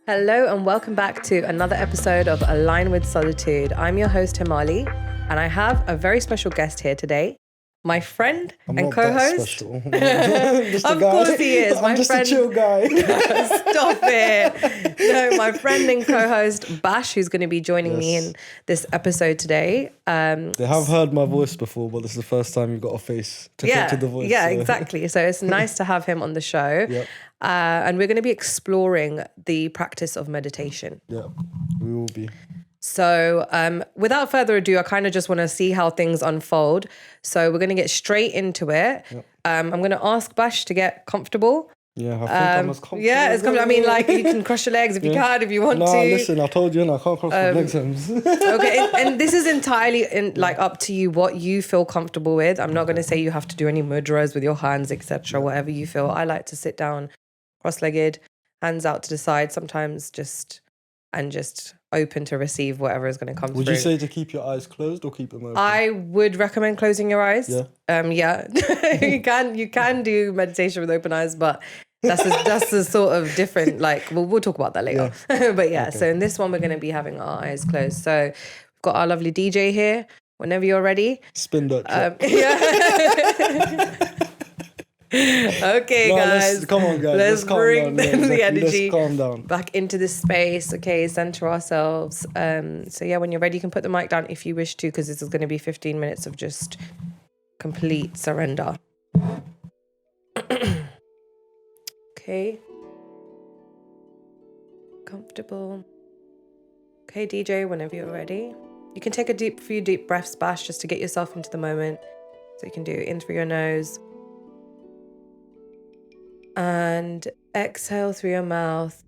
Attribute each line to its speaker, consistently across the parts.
Speaker 1: Hello and welcome back to another episode of Align with Solitude. I'm your host Himali and I have a very special guest here today. My friend
Speaker 2: I'm
Speaker 1: and
Speaker 2: not
Speaker 1: co-host.
Speaker 2: that special.
Speaker 1: Of course he is.
Speaker 2: I'm just a chill guy.
Speaker 1: Stop it. No, my friend and co-host Bash, who's going to be joining me in this episode today.
Speaker 2: They have heard my voice before, but this is the first time you've got a face to put to the voice.
Speaker 1: Yeah,
Speaker 2: so.
Speaker 1: exactly. So it's nice to have him on the show.
Speaker 2: Yep.
Speaker 1: And we're going to be exploring the practice of meditation.
Speaker 2: Yeah, we will be.
Speaker 1: So without further ado, I kind of just want to see how things unfold. So we're going to get straight into it.
Speaker 2: Yep.
Speaker 1: I'm going to ask Bash to get comfortable.
Speaker 2: Yeah, I think I'm as comfortable.
Speaker 1: Yeah, it's comfortable. I mean, like, you can cross your legs if you can, if you want to.
Speaker 2: No, listen, I told you, I can't cross my legs.
Speaker 1: Okay, and this is entirely up to you what you feel comfortable with. I'm not going to say you have to do any mudras with your hands, etc. Whatever you feel. I like to sit down, cross-legged, hands out to the side. Sometimes just open to receive whatever is going to come through.
Speaker 2: Would you say to keep your eyes closed or keep them open?
Speaker 1: I would recommend closing your eyes.
Speaker 2: Yeah.
Speaker 1: You can do meditation with open eyes, but that's a sort of different, like, we'll talk about that later. Yeah. But yeah, okay. So in this one, we're going to be having our eyes closed. So we've got our lovely DJ here. Whenever you're ready.
Speaker 2: Spin that track.
Speaker 1: Okay, guys.
Speaker 2: Come on, guys.
Speaker 1: Let's bring the energy
Speaker 2: let's calm down.
Speaker 1: back into this space. Okay, center ourselves. So yeah, when you're ready, you can put the mic down if you wish to, because this is going to be 15 minutes of just complete surrender. Okay. Comfortable. Okay, DJ, whenever you're ready. You can take a few deep breaths, Bash, just to get yourself into the moment. So you can do in through your nose. And exhale through your mouth.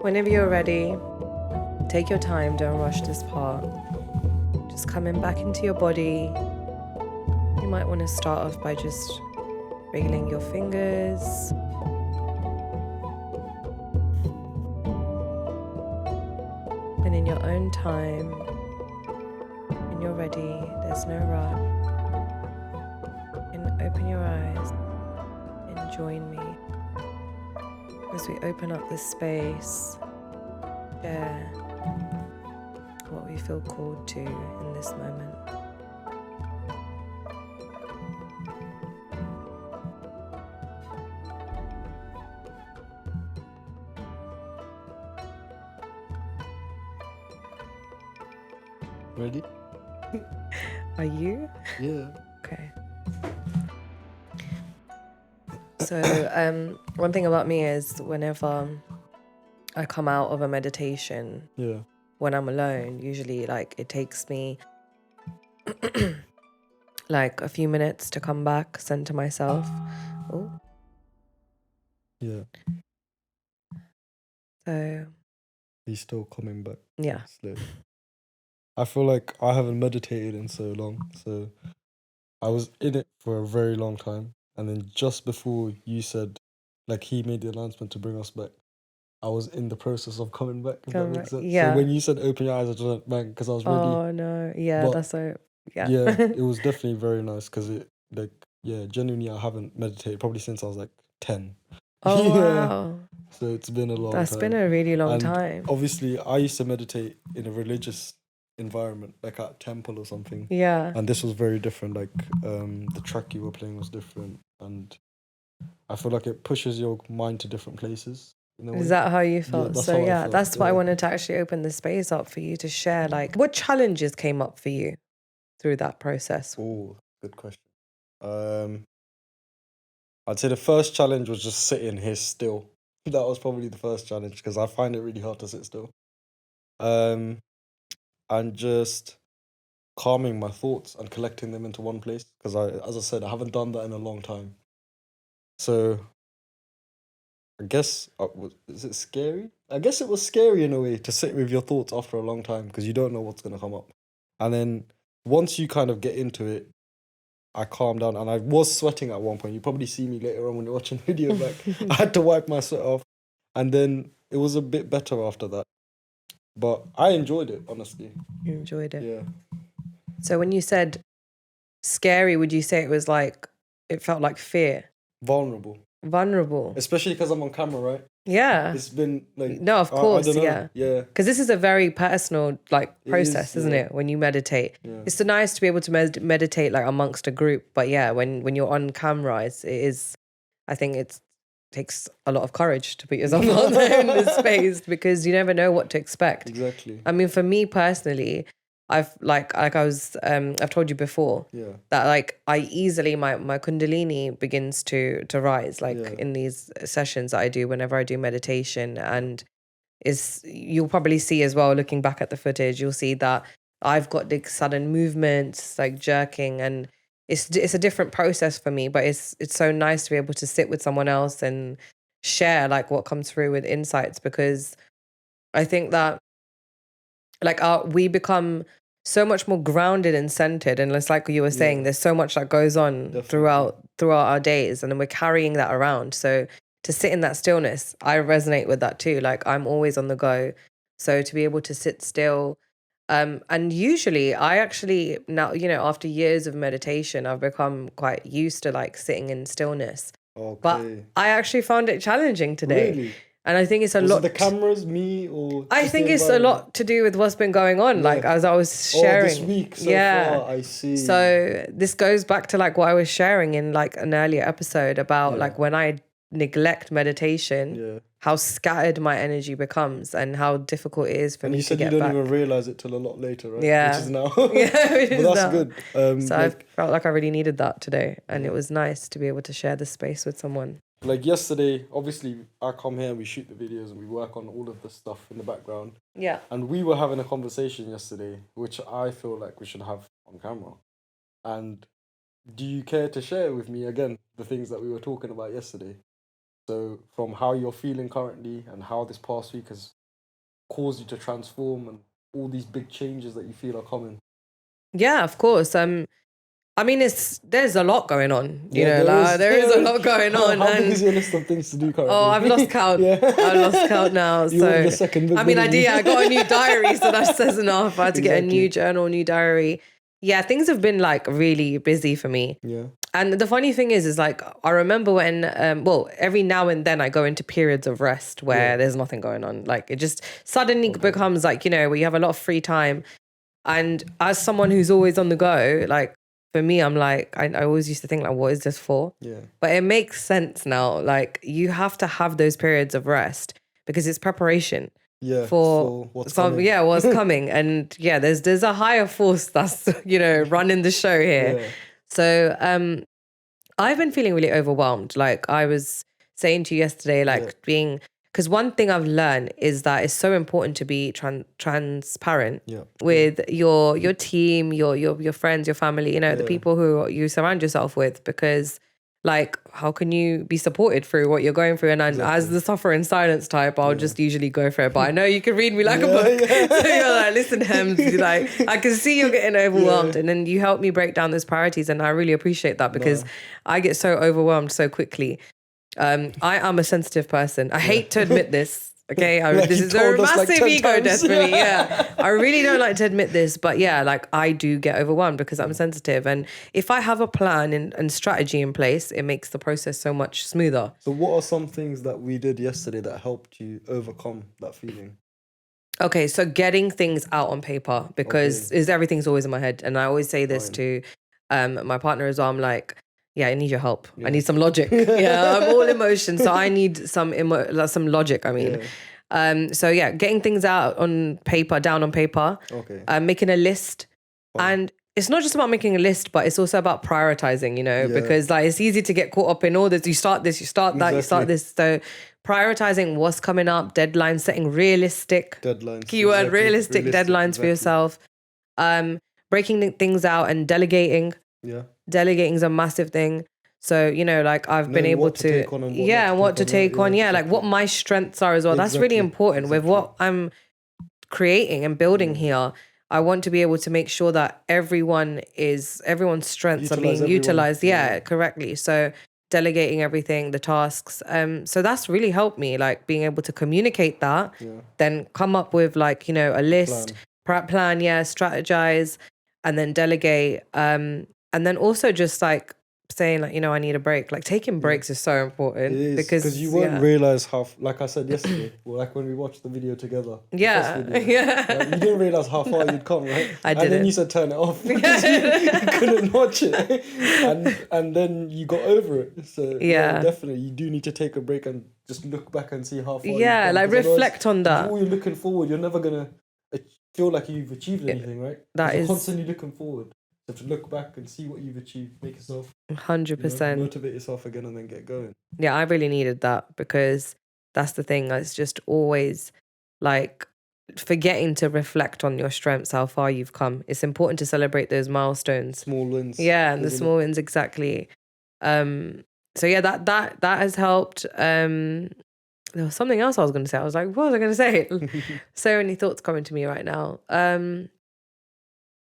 Speaker 1: Whenever you're ready, take your time, don't rush this part. Just coming back into your body. You might want to start off by just wriggling your fingers. And in your own time, when you're ready, there's no rush. And open your eyes and join me as we open up this space, share what we feel called to in this moment.
Speaker 2: Ready?
Speaker 1: Are you?
Speaker 2: Yeah.
Speaker 1: Okay. So, one thing about me is whenever I come out of a meditation,
Speaker 2: Yeah.
Speaker 1: when I'm alone, usually like it takes me like a few minutes to come back, center myself. Oh,
Speaker 2: Yeah.
Speaker 1: so
Speaker 2: He's still coming back
Speaker 1: yeah.
Speaker 2: slowly. I feel like I haven't meditated in so long, so I was in it for a very long time, and then just before you said, like, he made the announcement to bring us back, I was in the process of coming back, if that makes sense. So
Speaker 1: Yeah.
Speaker 2: when you said open your eyes, I just went back because I was ready.
Speaker 1: Oh no, yeah,
Speaker 2: But
Speaker 1: that's so yeah.
Speaker 2: Yeah, it was definitely very nice because genuinely, I haven't meditated probably since I was like 10.
Speaker 1: Oh
Speaker 2: Yeah.
Speaker 1: wow,
Speaker 2: So it's been a long
Speaker 1: that's
Speaker 2: time.
Speaker 1: been a really long
Speaker 2: And
Speaker 1: time.
Speaker 2: obviously, I used to meditate in a religious environment, like at a temple or something.
Speaker 1: Yeah.
Speaker 2: And this was very different. Like the track you were playing was different, and I feel like it pushes your mind to different places.
Speaker 1: Is that how you felt?
Speaker 2: that's
Speaker 1: So
Speaker 2: how I
Speaker 1: yeah,
Speaker 2: felt,
Speaker 1: that's why I
Speaker 2: yeah.
Speaker 1: wanted to actually open the space up for you to share. Like, what challenges came up for you through that process?
Speaker 2: Oh, good question. I'd say the first challenge was just sitting here still. That was probably the first challenge because I find it really hard to sit still. And just calming my thoughts and collecting them into one place because as I said, I haven't done that in a long time. So I guess, is it scary? I guess it was scary in a way to sit with your thoughts after a long time because you don't know what's going to come up. And then once you kind of get into it, I calmed down and I was sweating at one point. You probably see me later on when you're watching the video back. I had to wipe my sweat off. And then it was a bit better after that. But I enjoyed it, honestly.
Speaker 1: You enjoyed it?
Speaker 2: Yeah.
Speaker 1: So when you said scary, would you say it was like, it felt like fear?
Speaker 2: Vulnerable.
Speaker 1: Especially
Speaker 2: because I'm on camera, right?
Speaker 1: Yeah.
Speaker 2: It's been like...
Speaker 1: No, of course,
Speaker 2: I don't know.
Speaker 1: yeah.
Speaker 2: Yeah.
Speaker 1: Because this is a very personal process, isn't
Speaker 2: yeah.
Speaker 1: it? When you meditate.
Speaker 2: Yeah.
Speaker 1: It's so nice to be able to meditate like amongst a group. But yeah, when you're on camera, it is, I think it takes a lot of courage to put yourself out there in this space because you never know what to expect.
Speaker 2: Exactly.
Speaker 1: I mean, for me personally, I've I've told you before that like I easily my kundalini begins to rise in these sessions that I do whenever I do meditation, and you'll probably see as well looking back at the footage, you'll see that I've got the sudden movements like jerking, and it's a different process for me, but it's so nice to be able to sit with someone else and share like what comes through with insights, because I think that like we become so much more grounded and centered, and it's like you were saying, there's so much that goes on throughout our days, and then we're carrying that around. So to sit in that stillness, I resonate with that too. Like I'm always on the go, so to be able to sit still, and usually I actually now, after years of meditation, I've become quite used to like sitting in stillness.
Speaker 2: Okay.
Speaker 1: But I actually found it challenging today.
Speaker 2: Really?
Speaker 1: And I think it's a lot.
Speaker 2: Was it the cameras, me, or...
Speaker 1: I think it's a lot to do with what's been going on. Like as I was sharing.
Speaker 2: this week so far, I see.
Speaker 1: So this goes back to like what I was sharing in like an earlier episode about like when I neglect meditation, how scattered my energy becomes and how difficult it is for me to get back. And
Speaker 2: you said you don't even realize it till a lot later, right?
Speaker 1: Yeah.
Speaker 2: Which is now.
Speaker 1: Which is
Speaker 2: that's
Speaker 1: now.
Speaker 2: Good.
Speaker 1: So I felt like I really needed that today. And it was nice to be able to share the space with someone.
Speaker 2: Like yesterday, obviously, I come here and we shoot the videos and we work on all of the stuff in the background.
Speaker 1: Yeah.
Speaker 2: And we were having a conversation yesterday, which I feel like we should have on camera. And do you care to share with me again the things that we were talking about yesterday? So from how you're feeling currently and how this past week has caused you to transform and all these big changes that you feel are coming.
Speaker 1: Yeah, of course. I mean, there's a lot going on. You
Speaker 2: Yeah,
Speaker 1: know, there is a lot going on.
Speaker 2: How big
Speaker 1: And
Speaker 2: is your list of things to do currently?
Speaker 1: oh, I've lost count.
Speaker 2: Yeah.
Speaker 1: I've lost count now.
Speaker 2: You
Speaker 1: So
Speaker 2: wanted a second book,
Speaker 1: I mean, I
Speaker 2: didn't
Speaker 1: did.
Speaker 2: you?
Speaker 1: I got a new diary, so that says enough. I had to get a new
Speaker 2: Exactly.
Speaker 1: journal, new diary. Yeah, things have been like really busy for me.
Speaker 2: Yeah.
Speaker 1: And the funny thing is like, I remember when, every now and then I go into periods of rest where
Speaker 2: Yeah.
Speaker 1: there's nothing going on. Like it just suddenly becomes like, where you have a lot of free time. And as someone who's always on the go, like for me, I'm like, I always used to think like, what is this for?
Speaker 2: Yeah.
Speaker 1: But it makes sense now. Like you have to have those periods of rest because it's preparation.
Speaker 2: Yeah.
Speaker 1: For
Speaker 2: what's
Speaker 1: some,
Speaker 2: coming.
Speaker 1: yeah, what's coming. And yeah, there's a higher force that's, running the show here.
Speaker 2: Yeah.
Speaker 1: So I've been feeling really overwhelmed. Like I was saying to you yesterday, like because one thing I've learned is that it's so important to be transparent with your team, your friends, your family, the people who you surround yourself with, because like, how can you be supported through what you're going through? And as the suffer in silence type, I'll just usually go for it. But I know you can read me like a book.
Speaker 2: Yeah.
Speaker 1: So you're like, listen, Hems, like, I can see you're getting overwhelmed. And then you help me break down those priorities. And I really appreciate that because I get so overwhelmed so quickly. I am a sensitive person. I hate to admit this. Okay, this is a massive ego death for me. Yeah, I really don't like to admit this, but yeah, like I do get overwhelmed because I'm sensitive, and if I have a plan and strategy in place, it makes the process so much smoother.
Speaker 2: So, what are some things that we did yesterday that helped you overcome that feeling?
Speaker 1: Okay, so getting things out on paper, because everything's always in my head, and I always say this to my partner as well. I'm like, yeah, I need your help. I need some logic. Yeah, I'm all emotion, so I need some logic. I mean, so yeah, getting things out on paper, down on paper.
Speaker 2: Okay.
Speaker 1: Making a list, and it's not just about making a list, but it's also about prioritizing. Because like it's easy to get caught up in all this. You start this, you start that, you start this. So prioritizing what's coming up, deadlines, setting realistic
Speaker 2: deadlines.
Speaker 1: Keyword realistic deadlines for yourself. Breaking things out and delegating.
Speaker 2: Yeah.
Speaker 1: Delegating is a massive thing. So, like I've been able to what to take on. Yeah, like what my strengths are as well. That's really important with what I'm creating and building here. I want to be able to make sure that everyone's strengths are being utilized, correctly. So delegating everything, the tasks. So that's really helped me, like being able to communicate that, then come up with like, a list, plan, strategize, and then delegate. And then also just like saying like, I need a break. Like taking breaks is so important.
Speaker 2: It is, because you won't realize how, like I said yesterday, like when we watched the video together.
Speaker 1: Yeah.
Speaker 2: You didn't realize how far you'd come, right?
Speaker 1: I didn't.
Speaker 2: And then you said turn it off because you couldn't watch it. And then you got over it. So definitely you do need to take a break and just look back and see how far you've come,
Speaker 1: like reflect on that.
Speaker 2: Before you're looking forward, you're never going to feel like you've achieved anything, right? You're constantly looking forward. You have to look back and see what you've achieved, make yourself
Speaker 1: 100%
Speaker 2: motivate yourself again and then get going.
Speaker 1: Yeah, I really needed that, because that's the thing. It's just always like forgetting to reflect on your strengths, how far you've come. It's important to celebrate those milestones.
Speaker 2: Small wins.
Speaker 1: Yeah, and the small wins, exactly. So yeah, that has helped. There was something else I was going to say. I was like, what was I going to say? So many thoughts coming to me right now.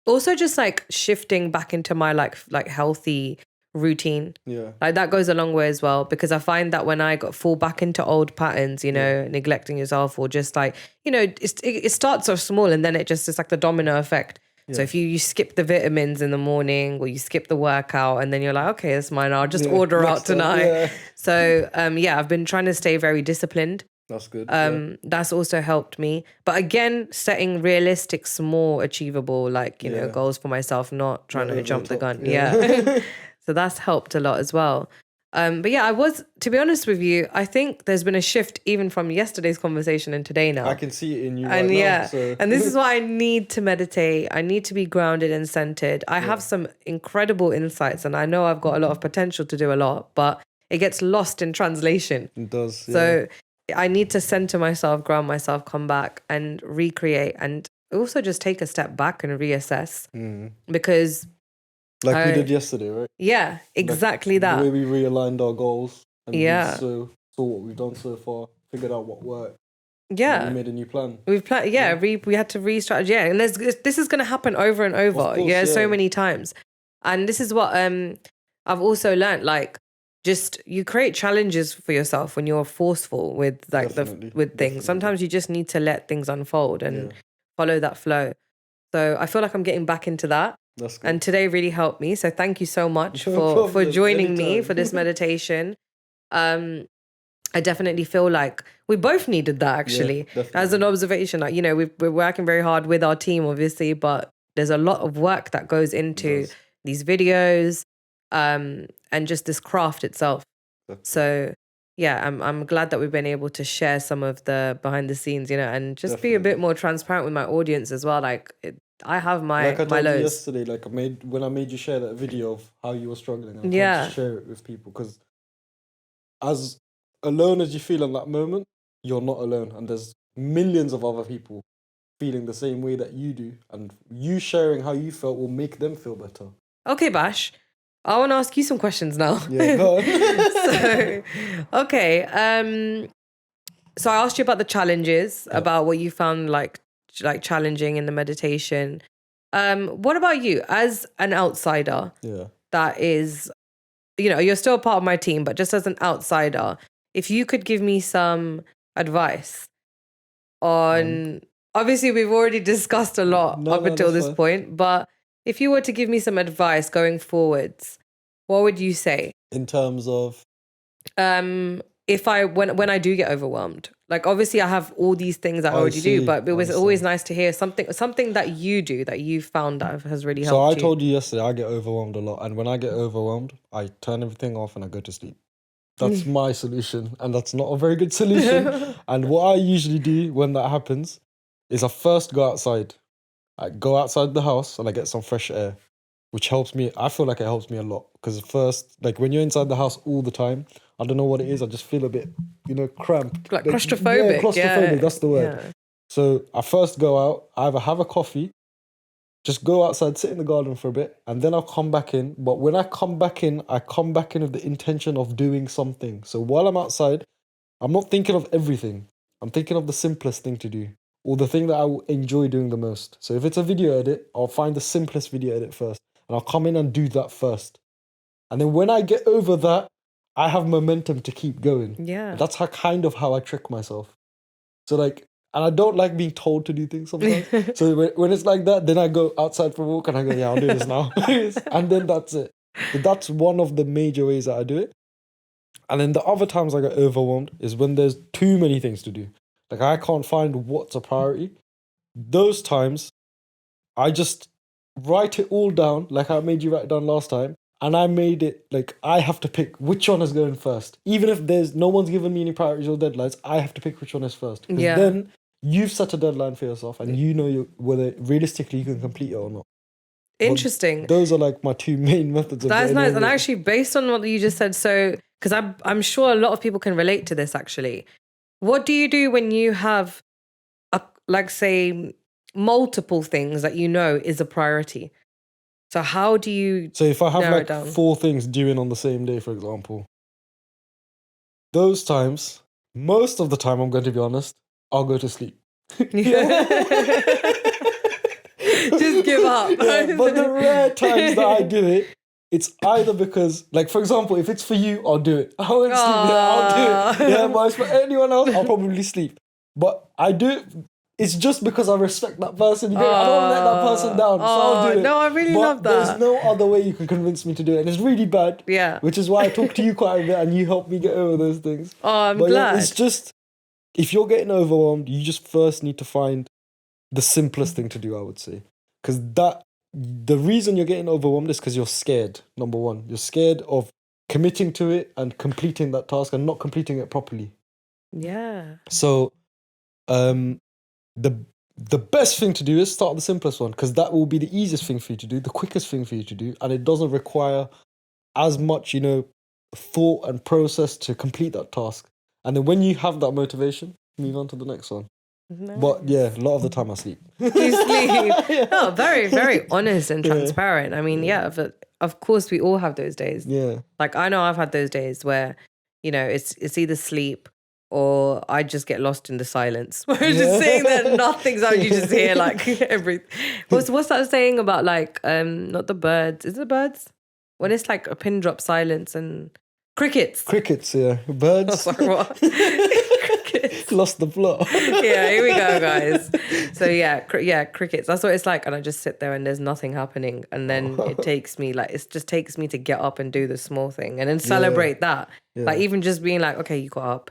Speaker 1: Also just like shifting back into my like healthy routine.
Speaker 2: Yeah.
Speaker 1: Like that goes a long way as well, because I find that when I fall back into old patterns, neglecting yourself, or just like, it starts off small and then it's like the domino effect. Yeah. So if you skip the vitamins in the morning, or you skip the workout, and then you're like, okay, that's mine. I'll just order out tonight. Yeah. So I've been trying to stay very disciplined.
Speaker 2: That's good.
Speaker 1: That's also helped me. But again, setting realistic, small, achievable, goals for myself, not trying to jump the gun. Yeah. So that's helped a lot as well. But yeah, to be honest with you, I think there's been a shift even from yesterday's conversation and today now.
Speaker 2: I can see it in you right now. So.
Speaker 1: And this is why I need to meditate. I need to be grounded and centered. I have some incredible insights, and I know I've got a lot of potential to do a lot, but it gets lost in translation.
Speaker 2: It does.
Speaker 1: So I need to center myself, ground myself, come back and recreate, and also just take a step back and reassess. Because
Speaker 2: we did yesterday, right?
Speaker 1: Yeah, exactly that.
Speaker 2: The way we realigned our goals. And so saw what we've done so far, figured out what worked.
Speaker 1: Yeah.
Speaker 2: And we made a new plan.
Speaker 1: We've planned, we had to re-strategy. Yeah, and this is going to happen over and over.
Speaker 2: Of course,
Speaker 1: So many times. And this is what I've also learned. Like, just you create challenges for yourself when you're forceful with like with things. Sometimes you just need to let things unfold and follow that flow. So I feel like I'm getting back into that.
Speaker 2: That's good.
Speaker 1: And today really helped me. So thank you so much for joining me for this meditation. I definitely feel like we both needed that, actually, as an observation. Like, you know, we're working very hard with our team, obviously, but there's a lot of work that goes into these videos and just this craft itself. So, yeah, I'm glad that we've been able to share some of the behind the scenes, you know, and just be a bit more transparent with my audience as well. Like, I have my
Speaker 2: like I told
Speaker 1: lows.
Speaker 2: You yesterday, like when I made you share that video of how you were struggling, I tried to share it with people, because as alone as you feel in that moment, you're not alone, and there's millions of other people feeling the same way that you do, and you sharing how you felt will make them feel better.
Speaker 1: Okay, Bash, I want to ask you some questions now.
Speaker 2: Yeah, go on.
Speaker 1: So I asked you about the challenges, about what you found like challenging in the meditation. What about you as an outsider?
Speaker 2: Yeah.
Speaker 1: That is, you know, you're still a part of my team, but just as an outsider, if you could give me some advice on, obviously we've already discussed a lot up until this point, but if you were to give me some advice going forwards, what would you say?
Speaker 2: In terms of?
Speaker 1: If when I do get overwhelmed, like obviously I have all these things I already do, but it was always nice to hear something that you do that you found that has really helped you.
Speaker 2: So I told you yesterday, I get overwhelmed a lot, and when I get overwhelmed, I turn everything off and I go to sleep. That's my solution, and that's not a very good solution. And what I usually do when that happens is I first go outside. I go outside the house and I get some fresh air, which helps me. I feel like it helps me a lot, because first, like when you're inside the house all the time, I don't know what it is, I just feel a bit, cramped.
Speaker 1: Like claustrophobic.
Speaker 2: Yeah, claustrophobic, that's the word.
Speaker 1: Yeah.
Speaker 2: So I first go out, I either have a coffee, just go outside, sit in the garden for a bit, and then I'll come back in. But when I come back in with the intention of doing something. So while I'm outside, I'm not thinking of everything. I'm thinking of the simplest thing to do, or the thing that I will enjoy doing the most. So if it's a video edit, I'll find the simplest video edit first, and I'll come in and do that first. And then when I get over that, I have momentum to keep going.
Speaker 1: Yeah.
Speaker 2: And that's how I trick myself. So and I don't like being told to do things sometimes. So when it's like that, then I go outside for a walk and I go, yeah, I'll do this now. And then that's it. So that's one of the major ways that I do it. And then the other times I get overwhelmed is when there's too many things to do. Like I can't find what's a priority. Those times, I just write it all down, like I made you write it down last time. And I made it like I have to pick which one is going first. Even if there's no one's given me any priorities or deadlines, I have to pick which one is first. Because then you've set a deadline for yourself and you know whether realistically you can complete it or not.
Speaker 1: Interesting.
Speaker 2: But those are like my two main methods.
Speaker 1: That's nice. And actually, based on what you just said, so because I'm sure a lot of people can relate to this actually. What do you do when you have, say, multiple things that you know is a priority? So how do you?
Speaker 2: So if I have 4 things due in on the same day, for example, those times, most of the time, I'm going to be honest, I'll go to sleep.
Speaker 1: Just give up.
Speaker 2: Yeah, but the rare times that I do it, it's either because, like, for example, if it's for you, I'll do it. I won't sleep. I'll do it. Yeah, but if it's for anyone else, I'll probably sleep. But I do it. It's just because I respect that person. I don't want to let that person down, so I'll do it.
Speaker 1: No, I really love that.
Speaker 2: There's no other way you can convince me to do it, and it's really bad.
Speaker 1: Yeah.
Speaker 2: Which is why I talk to you quite a bit, and you help me get over those things.
Speaker 1: Oh, I'm glad.
Speaker 2: Yeah, it's just, if you're getting overwhelmed, you just first need to find the simplest thing to do, I would say. Because the reason you're getting overwhelmed is because you're scared, number one. You're scared of committing to it and completing that task and not completing it properly.
Speaker 1: Yeah.
Speaker 2: So, the best thing to do is start the simplest one, because that will be the easiest thing for you to do, the quickest thing for you to do, and it doesn't require as much, thought and process to complete that task. And then when you have that motivation, move on to the next one. Nice. But yeah, a lot of the time I sleep.
Speaker 1: You sleep. Yeah. No, very, very honest and transparent. I mean, but of course we all have those days.
Speaker 2: Yeah.
Speaker 1: Like I know I've had those days where, it's either sleep or I just get lost in the silence. We're just saying that nothing's out. You just hear like everything. What's that saying about like not the birds? Is it birds? When it's like a pin drop silence and crickets.
Speaker 2: Crickets, yeah. Birds.
Speaker 1: Oh, sorry, what? Crickets.
Speaker 2: Lost the plot.
Speaker 1: Yeah, here we go, guys. So yeah, crickets. That's what it's like, and I just sit there and there's nothing happening, and then it takes me to get up and do the small thing, and then celebrate that.
Speaker 2: Yeah.
Speaker 1: Like even just being like, okay, you got up,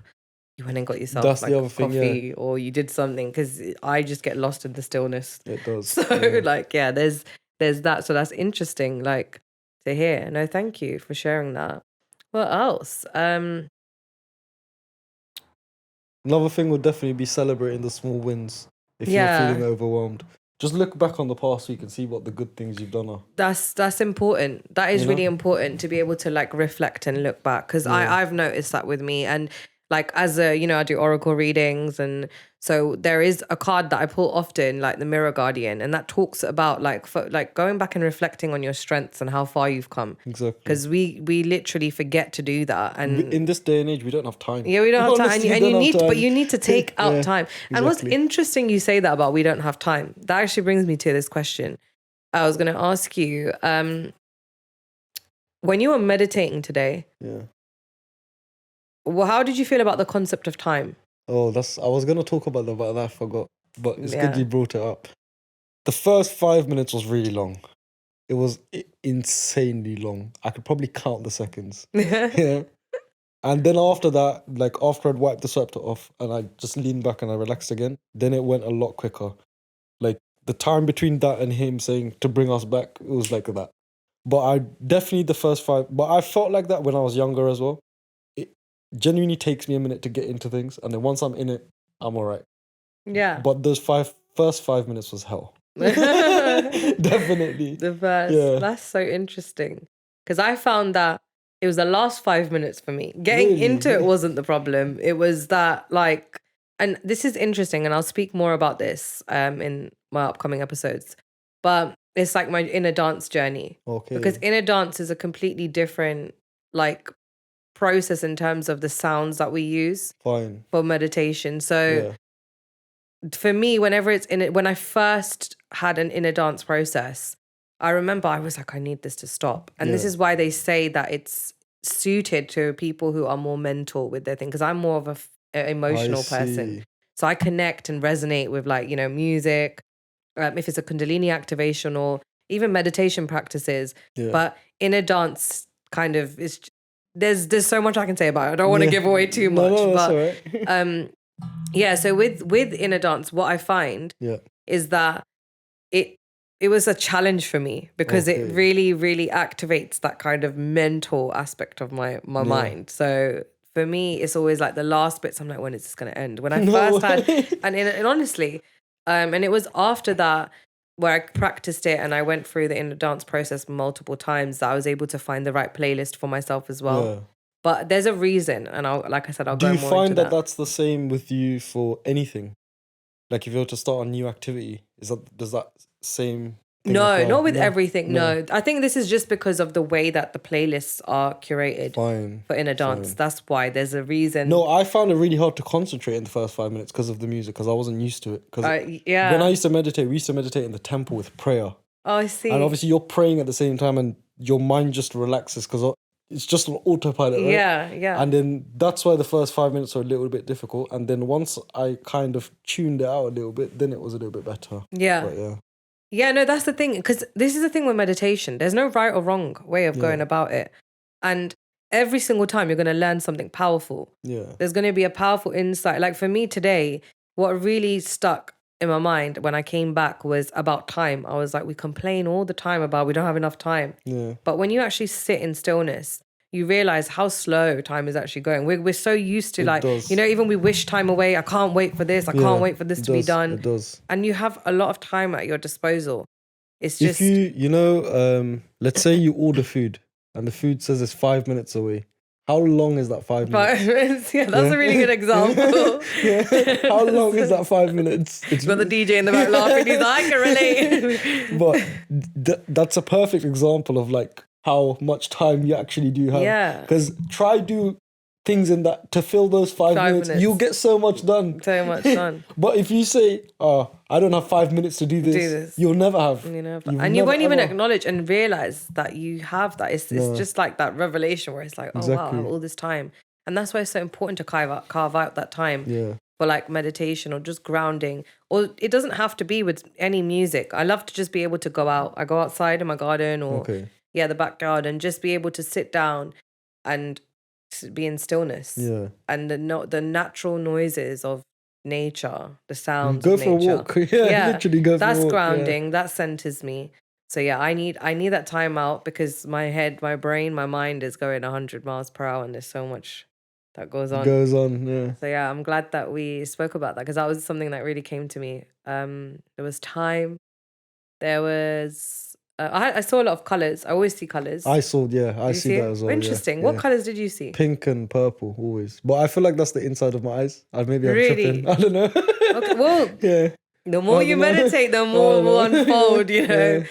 Speaker 1: you went and got yourself
Speaker 2: That's
Speaker 1: like
Speaker 2: the other thing,
Speaker 1: coffee, or you did something, because I just get lost in the stillness.
Speaker 2: It does.
Speaker 1: So there's that. So that's interesting, like to hear. No, thank you for sharing that. What else?
Speaker 2: Another thing would definitely be celebrating the small wins if you're feeling overwhelmed. Just look back on the past week and see what the good things you've done are.
Speaker 1: That's important. That is really important to be able to like reflect and look back, because I've noticed that with me. And like as a, I do oracle readings, and so there is a card that I pull often, like the Mirror Guardian, and that talks about like going back and reflecting on your strengths and how far you've come.
Speaker 2: Exactly.
Speaker 1: Because we literally forget to do that, and
Speaker 2: in this day and age, we don't have time.
Speaker 1: Yeah, we don't have time,
Speaker 2: Honestly,
Speaker 1: and you need to take out time.
Speaker 2: Exactly.
Speaker 1: And what's interesting, you say that about we don't have time. That actually brings me to this question. I was going to ask you, when you were meditating today, well, how did you feel about the concept of time?
Speaker 2: Oh, I was going to talk about that, but I forgot. But it's good you brought it up. The first 5 minutes was really long. It was insanely long. I could probably count the seconds. Yeah. And then after that, like after I'd wiped the sweat off and I just leaned back and I relaxed again, then it went a lot quicker. Like the time between that and him saying to bring us back, it was like that. But I definitely the first 5, but I felt like that when I was younger as well. It genuinely takes me a minute to get into things. And then once I'm in it, I'm all right.
Speaker 1: Yeah.
Speaker 2: But those first 5 minutes was hell. Definitely.
Speaker 1: The first.
Speaker 2: Yeah.
Speaker 1: That's so interesting. Because I found that it was the last 5 minutes for me. Getting into it wasn't the problem. It was that like, and this is interesting, and I'll speak more about this in my upcoming episodes. But it's like my inner dance journey.
Speaker 2: Okay.
Speaker 1: Because inner dance is a completely different like process in terms of the sounds that we use for meditation. So for me, whenever it's when I first had an inner dance process, I remember I was like, I need this to stop. And this is why they say that it's suited to people who are more mental with their thing. Because I'm more of an emotional person. So I connect and resonate with like, music, if it's a Kundalini activation or even meditation practices. Yeah. But inner dance kind of is, there's so much I can say about it. I don't want to give away too much.
Speaker 2: No,
Speaker 1: but
Speaker 2: that's all right.
Speaker 1: so with inner dance, what I find is that it was a challenge for me, because it really, really activates that kind of mental aspect of my mind. So for me, it's always like the last bits, I'm like, when is this going to end? When I first had, and honestly, and it was after that where I practiced it and I went through the inner dance process multiple times that I was able to find the right playlist for myself as well. Yeah. But there's a reason, and I'll go more into that.
Speaker 2: Do you find that that's the same with you for anything? Like if you were to start a new activity, does that same thing apply?
Speaker 1: Not with everything. No, I think this is just because of the way that the playlists are curated for inner dance. That's why there's a reason.
Speaker 2: No, I found it really hard to concentrate in the first 5 minutes because of the music, because I wasn't used to it. Because when I used to meditate, we used to meditate in the temple with prayer.
Speaker 1: Oh, I see.
Speaker 2: And obviously you're praying at the same time and your mind just relaxes because it's just an autopilot, right?
Speaker 1: Yeah.
Speaker 2: And then that's why the first 5 minutes are a little bit difficult. And then once I kind of tuned it out a little bit, then it was a little bit better.
Speaker 1: Yeah.
Speaker 2: But
Speaker 1: yeah, no, that's the thing. Because this is the thing with meditation. There's no right or wrong way of going about it. And every single time you're going to learn something powerful. Yeah. There's going to be a powerful insight. Like for me today, what really stuck in my mind when I came back was about time. I was like, we complain all the time about we don't have enough time. Yeah. But when you actually sit in stillness, you realize how slow time is actually going. We're so used to even we wish time away. I can't wait for this. I can't wait for this to be done.
Speaker 2: It does.
Speaker 1: And you have a lot of time at your disposal. It's just...
Speaker 2: If you let's say you order food and the food says it's 5 minutes away. How long is that 5 minutes?
Speaker 1: 5 minutes? Yeah, that's a really good example.
Speaker 2: How long is that 5 minutes?
Speaker 1: It's got the DJ in the back laughing. He's like, I can relate.
Speaker 2: But that's a perfect example of like how much time you actually do have.
Speaker 1: Yeah.
Speaker 2: Because try do things in that to fill those 5 minutes,
Speaker 1: minutes.
Speaker 2: you'll get so much done.
Speaker 1: So much done.
Speaker 2: But if you say, "Oh, I don't have 5 minutes to do this," you'll never have.
Speaker 1: You know,
Speaker 2: You've
Speaker 1: and you
Speaker 2: never,
Speaker 1: won't even
Speaker 2: ever-
Speaker 1: acknowledge and realize that you have that. It's just like that revelation where it's like, oh wow, I
Speaker 2: Exactly.
Speaker 1: have all this time. And that's why it's so important to carve out that time
Speaker 2: Yeah.
Speaker 1: for like meditation or just grounding. Or it doesn't have to be with any music. I love to just be able to go out. I go outside in my garden or the backyard and just be able to sit down and be in stillness.
Speaker 2: Yeah.
Speaker 1: And the natural noises of nature, the sounds
Speaker 2: Go
Speaker 1: of
Speaker 2: for
Speaker 1: nature.
Speaker 2: a walk. Yeah, literally go for a walk.
Speaker 1: That's grounding. That centers me. So yeah, I need that time out because my head, my brain, my mind is going 100 miles per hour and there's so much that goes on.
Speaker 2: Yeah.
Speaker 1: So yeah, I'm glad that we spoke about that because that was something that really came to me. There was time. There was I saw a lot of colors. I always see colors.
Speaker 2: I see that as well.
Speaker 1: Interesting.
Speaker 2: Yeah.
Speaker 1: What colors did you see?
Speaker 2: Pink and purple always. But I feel like that's the inside of my eyes. Maybe I'm
Speaker 1: Really?
Speaker 2: tripping. I don't know.
Speaker 1: Okay, well,
Speaker 2: yeah.
Speaker 1: The more you meditate, the more will unfold, you know.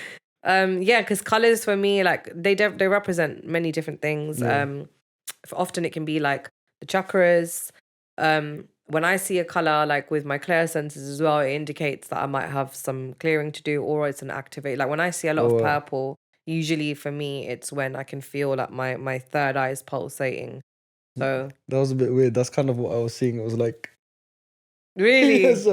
Speaker 2: Yeah.
Speaker 1: Because colors for me, like they represent many different things.
Speaker 2: Yeah.
Speaker 1: Often it can be like the chakras. When I see a color, like with my clairsenses as well, it indicates that I might have some clearing to do, or it's an activate. Like when I see a lot of purple, usually for me, it's when I can feel like my third eye is pulsating. So
Speaker 2: that was a bit weird. That's kind of what I was seeing. It was like,
Speaker 1: really.
Speaker 2: Yes,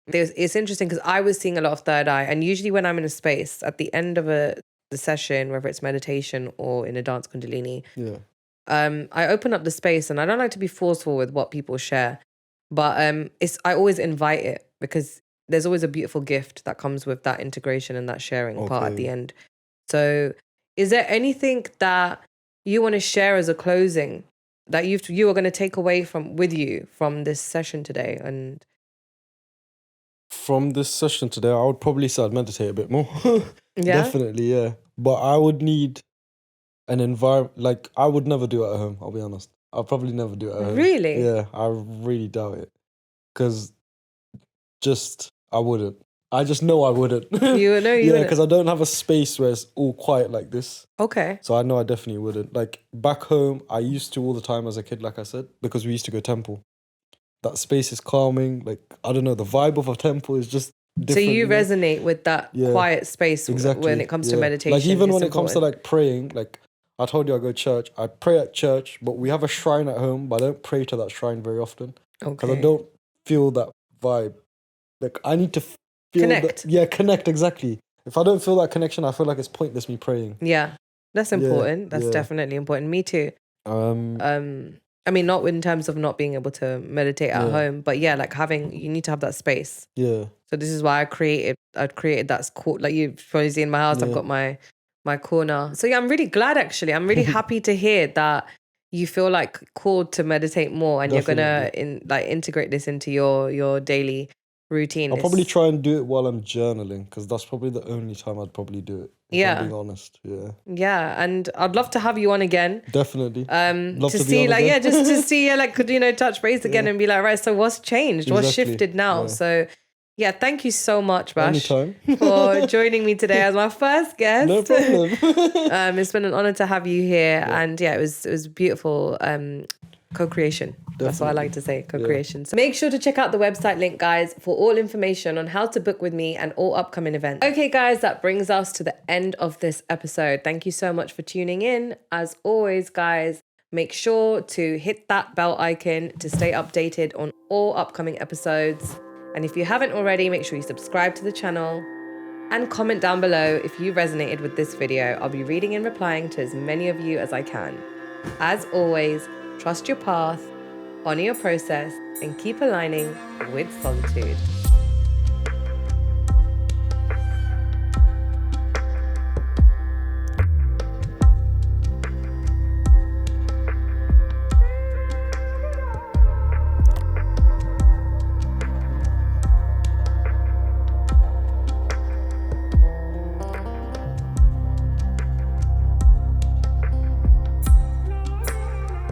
Speaker 1: It's interesting because I was seeing a lot of third eye, and usually when I'm in a space at the end of the session, whether it's meditation or in a dance kundalini, I open up the space, and I don't like to be forceful with what people share, but I always invite it because there's always a beautiful gift that comes with that integration and that sharing part at the end. So, is there anything that you want to share as a closing that you are going to take away with you from this session today? And
Speaker 2: from this session today, I would probably say I'd meditate a bit more.
Speaker 1: Yeah?
Speaker 2: Definitely, yeah. But I would need an environment, like I would never do it at home, I'll be honest. I'll probably never do it at home.
Speaker 1: Really?
Speaker 2: Yeah, I really doubt it. Because I wouldn't. I just know I wouldn't.
Speaker 1: You know you
Speaker 2: Yeah,
Speaker 1: wouldn't.
Speaker 2: because I don't have a space where it's all quiet like this.
Speaker 1: Okay.
Speaker 2: So I know I definitely wouldn't. Like back home, I used to all the time as a kid, like I said, because we used to go temple. That space is calming. Like, I don't know, the vibe of a temple is just different.
Speaker 1: So you resonate with that quiet space when it comes to meditation.
Speaker 2: Like even when it comes to like praying, like I told you I go to church. I pray at church, but we have a shrine at home, but I don't pray to that shrine very often. Because I don't feel that vibe. Like I need to feel
Speaker 1: connect.
Speaker 2: Connect, exactly. If I don't feel that connection, I feel like it's pointless me praying.
Speaker 1: Yeah. That's important. That's definitely important. Me too. I mean, not in terms of not being able to meditate at home, but like you need to have that space.
Speaker 2: Yeah.
Speaker 1: So this is why I created that like you probably see in my house, I've got my corner. So I'm really glad actually. I'm really happy to hear that you feel like called to meditate more and
Speaker 2: Definitely.
Speaker 1: you're going to integrate this into your daily routine.
Speaker 2: I'll probably try and do it while I'm journaling because that's probably the only time I'd probably do it. If I'm being honest.
Speaker 1: Yeah, and I'd love to have you on again.
Speaker 2: Definitely.
Speaker 1: Love to see just to see touch base again and be like, right, so what's changed? What's shifted now? So yeah, thank you so much, Bash, for joining me today as my first guest.
Speaker 2: No problem.
Speaker 1: It's been an honor to have you here, and it was beautiful co-creation. That's what I like to say, co-creation. So make sure to check out the website link, guys, for all information on how to book with me and all upcoming events. Okay, guys, that brings us to the end of this episode. Thank you so much for tuning in. As always, guys, make sure to hit that bell icon to stay updated on all upcoming episodes. And if you haven't already, make sure you subscribe to the channel and comment down below if you resonated with this video. I'll be reading and replying to as many of you as I can. As always, trust your path, honor your process, and keep aligning with Soulitude.